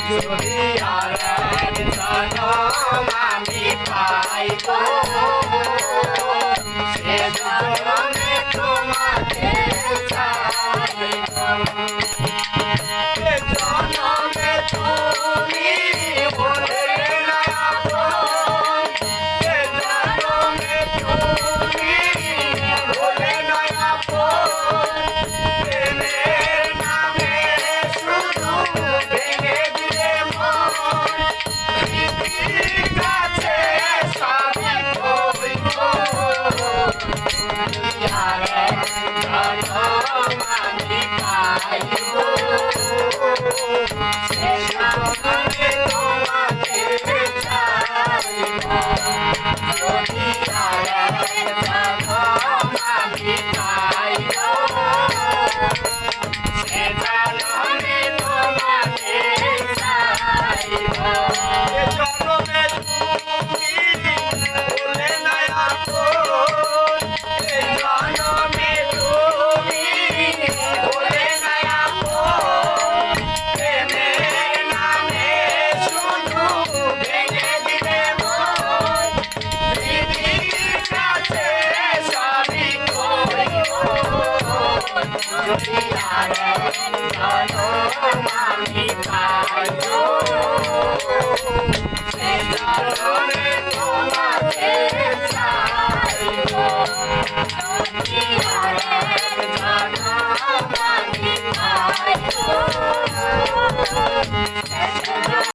যদি আর জনম আমি পাইব সে জনমে তোমাকে চাইব জনমে তুমি বলে না জনমে তুমি বলে না প্রেমের নামে শুধু ভেঙে দিলে মন কাছে সবই কইব জনম আমি পাইব সে জনমে তোমাকে চাইব যদি জনম আমি পাইব সে জনমে তোমাকে চাইব জনমে তুমি বলে না আপন জনমে তুমি বলে না আপন প্রেমের নামে শুধু ভেঙে দিলে মন পৃথিবীর কাছে সবই কইব যদি আর জনম আমি পাইব সে জনম